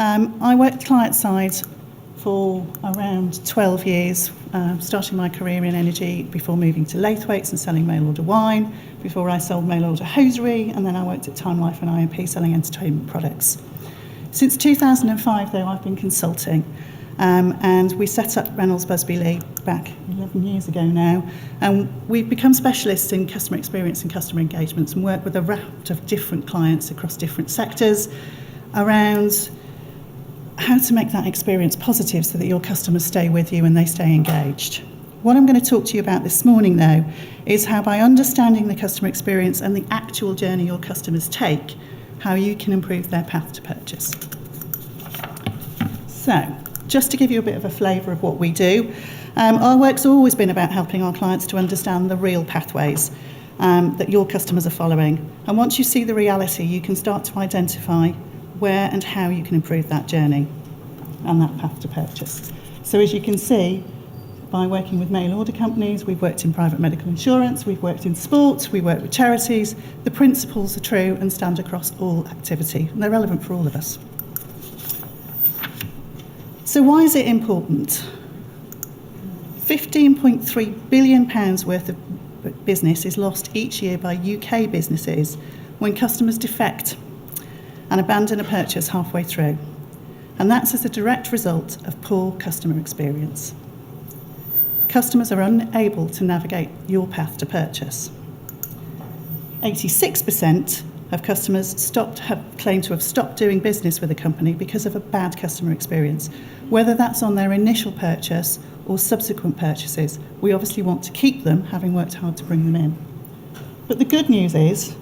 I worked client side for around 12 years, starting my career in energy before moving to Laithwaites and selling mail order wine, before I sold mail order hosiery, and then I worked at Time Life and IMP selling entertainment products. Since 2005, though, I've been consulting, and we set up Reynolds Busby Lee back 11 years ago now, and we've become specialists in customer experience and customer engagements and work with a raft of different clients across different sectors around how to make that experience positive so that your customers stay with you and they stay engaged. What I'm going to talk to you about this morning, though, is how by understanding the customer experience and the actual journey your customers take, how you can improve their path to purchase. So, just to give you a bit of a flavour of what we do, our work's always been about helping our clients to understand the real pathways that your customers are following. And once you see the reality, you can start to identify where and how you can improve that journey and that path to purchase. So as you can see, by working with mail order companies, we've worked in private medical insurance, we've worked in sports, we work with charities. The principles are true and stand across all activity, and they're relevant for all of us. So why is it important? £15.3 billion worth of business is lost each year by UK businesses when customers defect and abandon a purchase halfway through. And that's as a direct result of poor customer experience. Customers are unable to navigate your path to purchase. 86% of customers have claimed to have stopped doing business with a company because of a bad customer experience, whether that's on their initial purchase or subsequent purchases. We obviously want to keep them, having worked hard to bring them in. But the good news is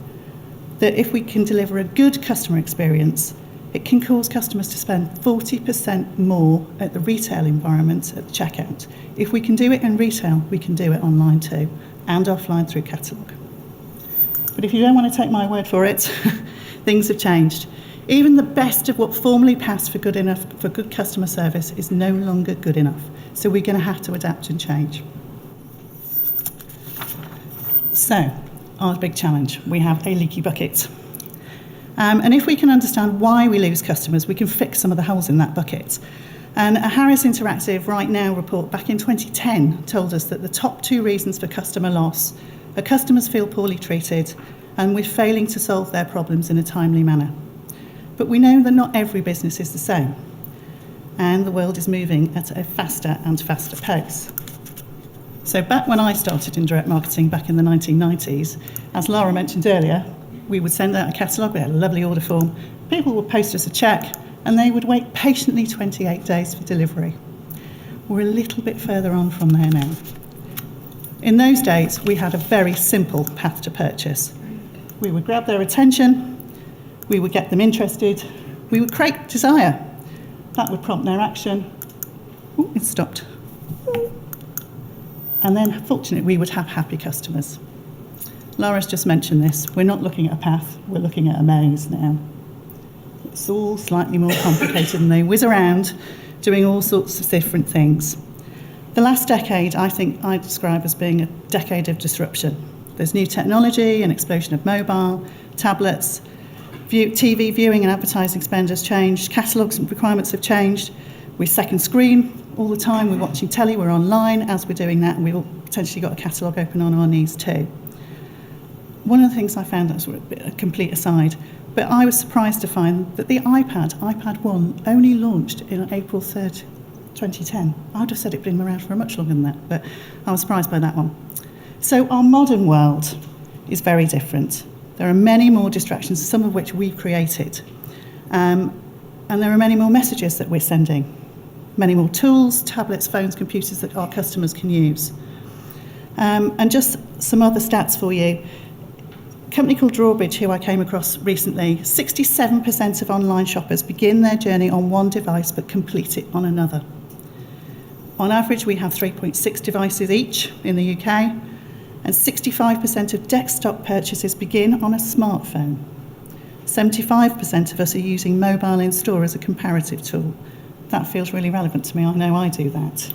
that if we can deliver a good customer experience, it can cause customers to spend 40% more at the retail environment at the checkout. If we can do it in retail, we can do it online too, and offline through catalogue. But if you don't want to take my word for it, things have changed. Even the best of what formerly passed for good customer service is no longer good enough. So we're going to have to adapt and change. So, our big challenge, we have a leaky bucket. And if we can understand why we lose customers, we can fix some of the holes in that bucket. And a Harris Interactive Right Now report back in 2010 told us that the top 2 reasons for customer loss are customers feel poorly treated and we're failing to solve their problems in a timely manner. But we know that not every business is the same, and the world is moving at a faster and faster pace. So back when I started in direct marketing back in the 1990s, as Laura mentioned earlier, we would send out a catalogue, we had a lovely order form, people would post us a cheque, and they would wait patiently 28 days for delivery. We're a little bit further on from there now. In those days, we had a very simple path to purchase. We would grab their attention, we would get them interested, we would create desire. That would prompt their action. Ooh, it stopped. And then, fortunately, we would have happy customers. Laura's just mentioned this. We're not looking at a path, we're looking at a maze now. It's all slightly more complicated and they whiz around doing all sorts of different things. The last decade, I think I describe as being a decade of disruption. There's new technology, an explosion of mobile, tablets, TV viewing and advertising spend has changed, catalogues and requirements have changed. We second screen all the time, we're watching telly, we're online as we're doing that, and we've potentially got a catalogue open on our knees too. One of the things I found, that was a complete aside, but I was surprised to find that the iPad 1, only launched in April 3rd, 2010. I would have said it'd been around for much longer than that, but I was surprised by that one. So our modern world is very different. There are many more distractions, some of which we've created. And there are many more messages that we're sending. Many more tools, tablets, phones, computers that our customers can use. And just some other stats for you. A company called Drawbridge, who I came across recently, 67% of online shoppers begin their journey on one device but complete it on another. On average, we have 3.6 devices each in the UK, and 65% of desktop purchases begin on a smartphone. 75% of us are using mobile in-store as a comparative tool. That feels really relevant to me. I know I do that.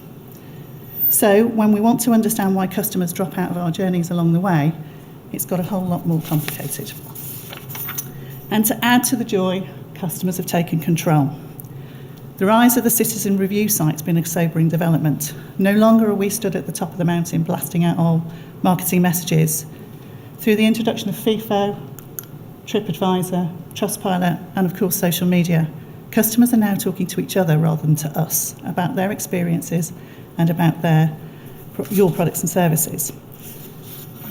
So when we want to understand why customers drop out of our journeys along the way, it's got a whole lot more complicated. And to add to the joy, customers have taken control. The rise of the citizen review site's been a sobering development. No longer are we stood at the top of the mountain blasting out our marketing messages. Through the introduction of FIFO, TripAdvisor, Trustpilot, and of course social media, customers are now talking to each other rather than to us about their experiences and about your products and services.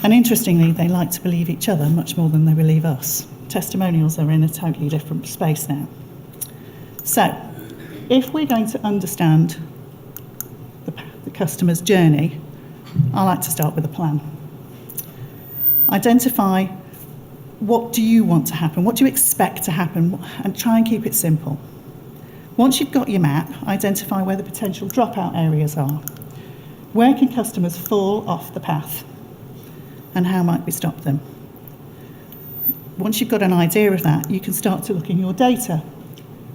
And interestingly, they like to believe each other much more than they believe us. Testimonials are in a totally different space now. So, if we're going to understand the customer's journey, I like to start with a plan. Identify what do you want to happen, what do you expect to happen, and try and keep it simple. Once you've got your map, identify where the potential dropout areas are. Where can customers fall off the path? And how might we stop them? Once you've got an idea of that, you can start to look in your data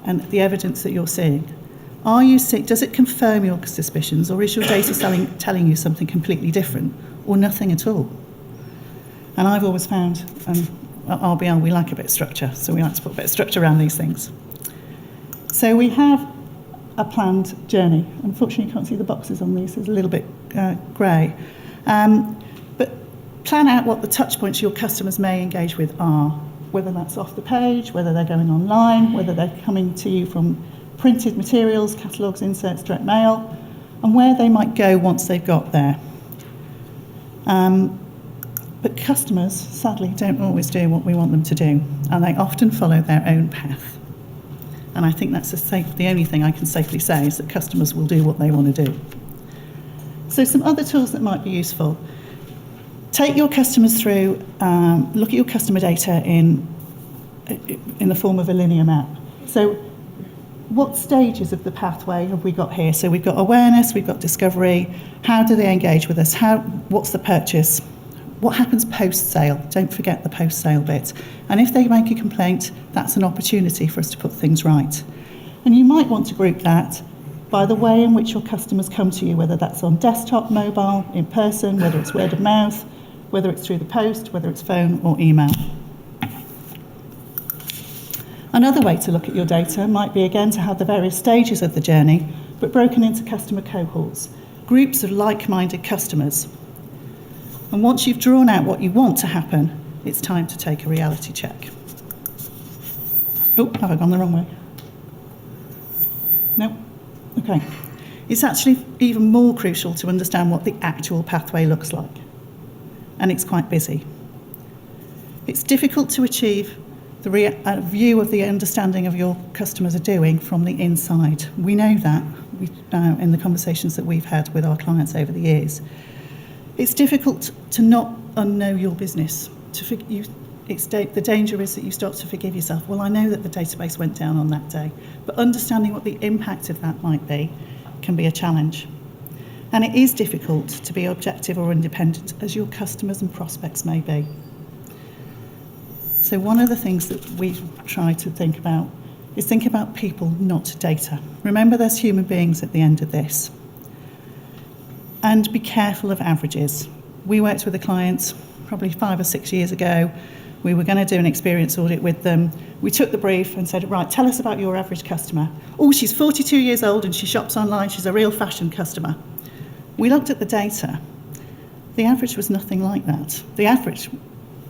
and the evidence that you're seeing. Does it confirm your suspicions, or is your data telling you something completely different, or nothing at all? And I've always found, at RBL, we like a bit of structure, so we like to put a bit of structure around these things. So we have a planned journey. Unfortunately, you can't see the boxes on these, it's a little bit grey. But plan out what the touch points your customers may engage with are, whether that's off the page, whether they're going online, whether they're coming to you from printed materials, catalogues, inserts, direct mail, and where they might go once they've got there. But customers, sadly, don't always do what we want them to do, and they often follow their own path. And I think that's the only thing I can safely say is that customers will do what they want to do. So some other tools that might be useful. Take your customers through, look at your customer data in the form of a linear map. So what stages of the pathway have we got here? So we've got awareness, we've got discovery. How do they engage with us? What's the purchase? What happens post-sale? Don't forget the post-sale bit. And if they make a complaint, that's an opportunity for us to put things right. And you might want to group that by the way in which your customers come to you, whether that's on desktop, mobile, in person, whether it's word of mouth, whether it's through the post, whether it's phone or email. Another way to look at your data might be, again, to have the various stages of the journey, but broken into customer cohorts, groups of like-minded customers. And once you've drawn out what you want to happen, it's time to take a reality check. Oh, have I gone the wrong way? No? Okay. It's actually even more crucial to understand what the actual pathway looks like. And it's quite busy. It's difficult to achieve the view of the understanding of your customers are doing from the inside. We know that in the conversations that we've had with our clients over the years. It's difficult to not unknow your business. The danger is that you start to forgive yourself. Well, I know that the database went down on that day, but understanding what the impact of that might be can be a challenge. And it is difficult to be objective or independent, as your customers and prospects may be. So one of the things that we try to think about is think about people, not data. Remember, there's human beings at the end of this. And be careful of averages. We worked with a client probably 5 or 6 years ago. We were going to do an experience audit with them. We took the brief and said, right, tell us about your average customer. Oh, she's 42 years old and she shops online. She's a real fashion customer. We looked at the data. The average was nothing like that. The average,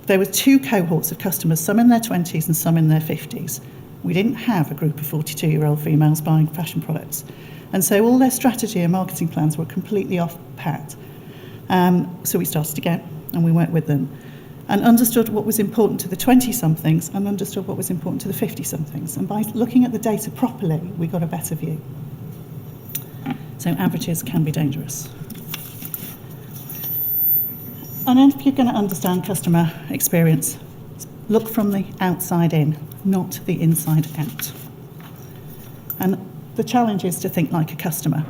there were 2 cohorts of customers, some in their 20s and some in their 50s. We didn't have a group of 42-year-old females buying fashion products. And so all their strategy and marketing plans were completely off pat. So we started again and we worked with them and understood what was important to the 20-somethings and understood what was important to the 50-somethings. And by looking at the data properly, we got a better view. So averages can be dangerous. And then if you're going to understand customer experience, look from the outside in, not the inside out. And the challenge is to think like a customer.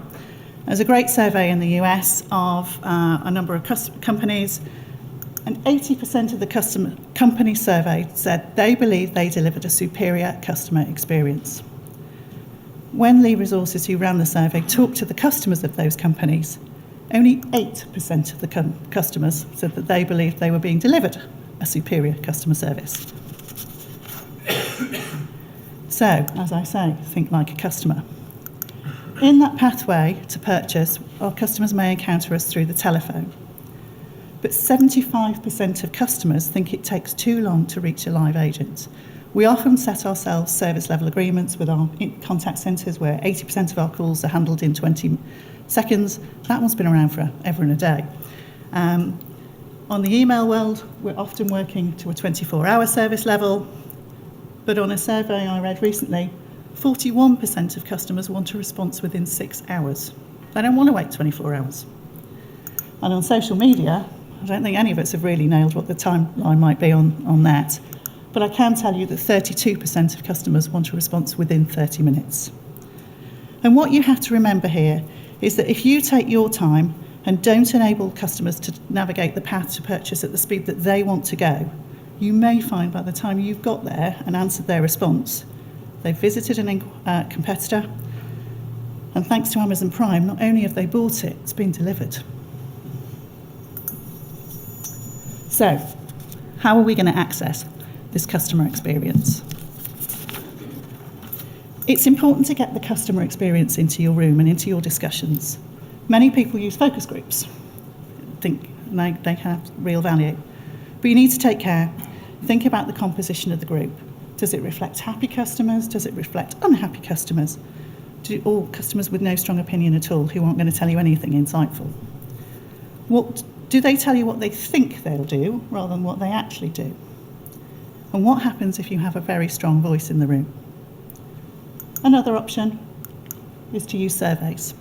There's a great survey in the US of a number of companies, and 80% of the company surveyed said they believe they delivered a superior customer experience. When Lee Resources, who ran the survey, talked to the customers of those companies, only 8% of the customers said that they believed they were being delivered a superior customer service. So, as I say, think like a customer. In that pathway to purchase, our customers may encounter us through the telephone. But 75% of customers think it takes too long to reach a live agent. We often set ourselves service level agreements with our contact centres where 80% of our calls are handled in 20 seconds. That one's been around for ever and a day. On the email world, we're often working to a 24-hour service level, but on a survey I read recently, 41% of customers want a response within 6 hours. They don't want to wait 24 hours. And on social media, I don't think any of us have really nailed what the timeline might be on that. But I can tell you that 32% of customers want a response within 30 minutes. And what you have to remember here is that if you take your time and don't enable customers to navigate the path to purchase at the speed that they want to go, you may find by the time you've got there and answered their response, they've visited a competitor, and thanks to Amazon Prime, not only have they bought it, it's been delivered. So, how are we going to access this customer experience? It's important to get the customer experience into your room and into your discussions. Many people use focus groups, think they have real value. But you need to take care. Think about the composition of the group. Does it reflect happy customers? Does it reflect unhappy customers? Or customers with no strong opinion at all who aren't going to tell you anything insightful? Do they tell you what they think they'll do rather than what they actually do? And what happens if you have a very strong voice in the room? Another option is to use surveys.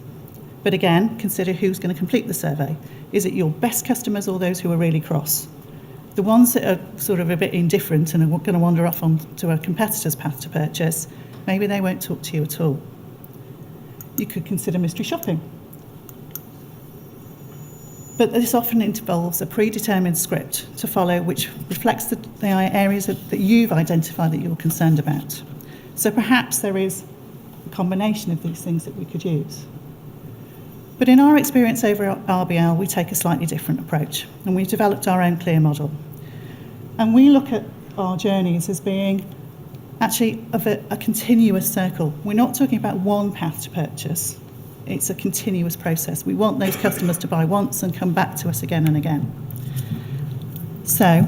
But again, consider who's going to complete the survey. Is it your best customers or those who are really cross? The ones that are sort of a bit indifferent and are going to wander off onto a competitor's path to purchase, maybe they won't talk to you at all. You could consider mystery shopping. But this often involves a predetermined script to follow which reflects the areas that you've identified that you're concerned about. So perhaps there is a combination of these things that we could use. But in our experience over at RBL, we take a slightly different approach, and we've developed our own clear model. And we look at our journeys as being actually of a continuous circle. We're not talking about one path to purchase. It's a continuous process. We want those customers to buy once and come back to us again and again. So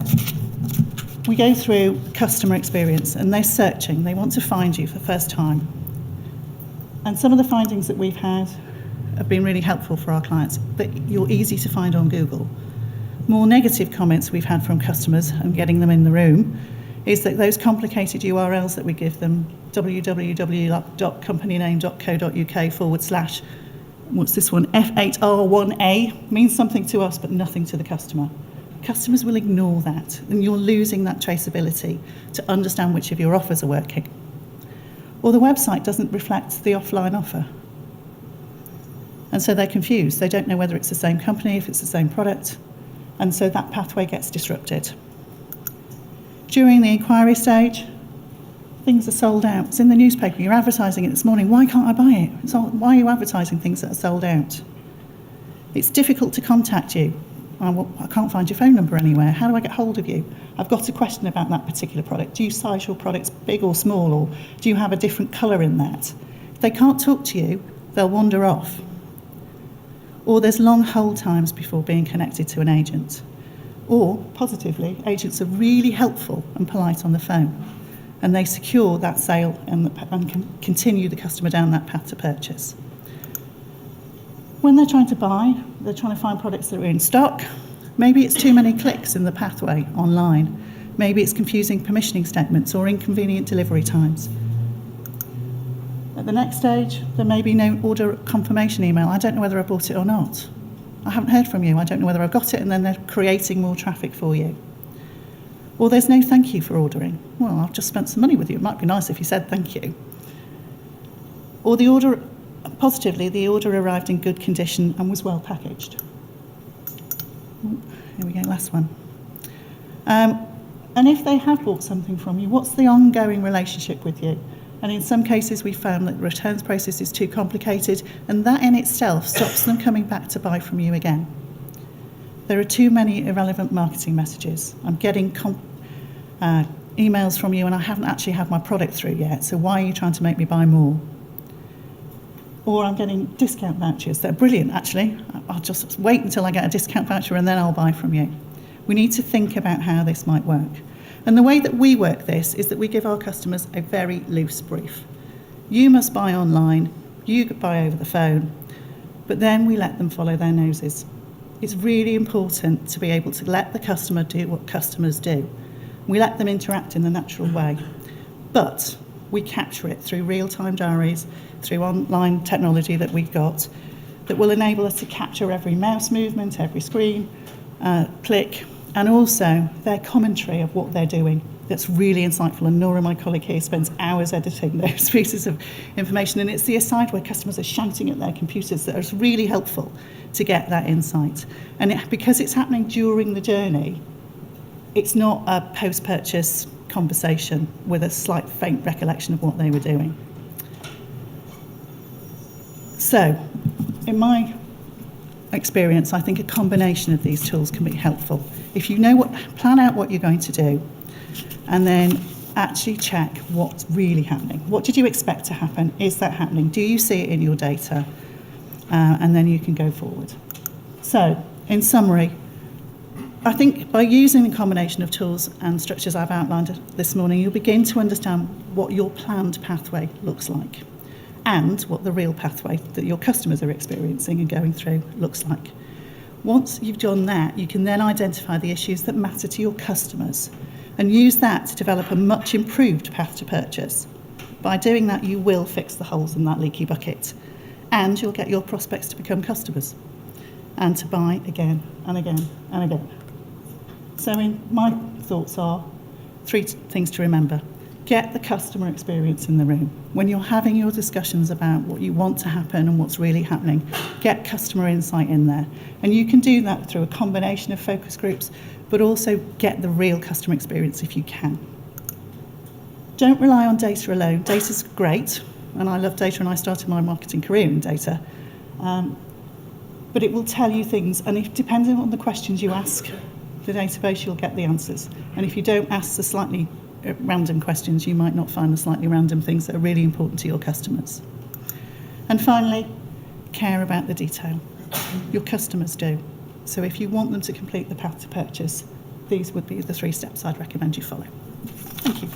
we go through customer experience, and they're searching. They want to find you for the first time. And some of the findings that we've had have been really helpful for our clients, that you're easy to find on Google. More negative comments we've had from customers and getting them in the room is that those complicated URLs that we give them, www.companyname.co.uk / what's this one, F8R1A, means something to us but nothing to the customer. Customers will ignore that, and you're losing that traceability to understand which of your offers are working. Or the website doesn't reflect the offline offer. And so they're confused. They don't know whether it's the same company, if it's the same product, and so that pathway gets disrupted. During the inquiry stage, things are sold out. It's in the newspaper, you're advertising it this morning. Why can't I buy it? Why are you advertising things that are sold out? It's difficult to contact you. I can't find your phone number anywhere. How do I get hold of you? I've got a question about that particular product. Do you size your products big or small, or do you have a different colour in that? If they can't talk to you, they'll wander off. Or there's long hold times before being connected to an agent. Or, positively, agents are really helpful and polite on the phone, and they secure that sale and can continue the customer down that path to purchase. When they're trying to buy, they're trying to find products that are in stock. Maybe it's too many clicks in the pathway online. Maybe it's confusing permissioning statements or inconvenient delivery times. At the next stage, there may be no order confirmation email. I don't know whether I bought it or not. I haven't heard from you. I don't know whether I've got it, and then they're creating more traffic for you. Or there's no thank you for ordering. Well, I've just spent some money with you. It might be nice if you said thank you. Or the order, positively, the order arrived in good condition and was well packaged. Here we go, last one. And if they have bought something from you, what's the ongoing relationship with you? And in some cases, we found that the returns process is too complicated, and that in itself stops them coming back to buy from you again. There are too many irrelevant marketing messages. I'm getting emails from you, and I haven't actually had my product through yet, so why are you trying to make me buy more? or I'm getting discount vouchers. They're brilliant, actually. I'll just wait until I get a discount voucher and then I'll buy from you. We need to think about how this might work. And the way that we work this is that we give our customers a very loose brief. You must buy online, you buy over the phone, but then we let them follow their noses. It's really important to be able to let the customer do what customers do. We let them interact in the natural way, but we capture it through real-time diaries, through online technology that we've got, that will enable us to capture every mouse movement, every screen click, and also their commentary of what they're doing. That's really insightful, and Nora, my colleague here, spends hours editing those pieces of information, and it's the aside where customers are shouting at their computers that is really helpful to get that insight. And because it's happening during the journey, it's not a post-purchase conversation with a slight faint recollection of what they were doing. So, in my experience, I think a combination of these tools can be helpful. If you know plan out what you're going to do, and then actually check what's really happening. What did you expect to happen? Is that happening? Do you see it in your data? And then you can go forward. So, in summary, I think by using the combination of tools and structures I've outlined this morning, you'll begin to understand what your planned pathway looks like and what the real pathway that your customers are experiencing and going through looks like. Once you've done that, you can then identify the issues that matter to your customers and use that to develop a much improved path to purchase. By doing that, you will fix the holes in that leaky bucket, and you'll get your prospects to become customers and to buy again and again and again. So my thoughts are 3 things to remember. Get the customer experience in the room. When you're having your discussions about what you want to happen and what's really happening, get customer insight in there. And you can do that through a combination of focus groups, but also get the real customer experience if you can. Don't rely on data alone. Data's great, and I love data, and I started my marketing career in data. But it will tell you things, and if depending on the questions you ask the database, you'll get the answers. And if you don't ask the slightly random questions, you might not find the slightly random things that are really important to your customers. And finally, care about the detail. Your customers do. So if you want them to complete the path to purchase, these would be the 3 steps I'd recommend you follow. Thank you.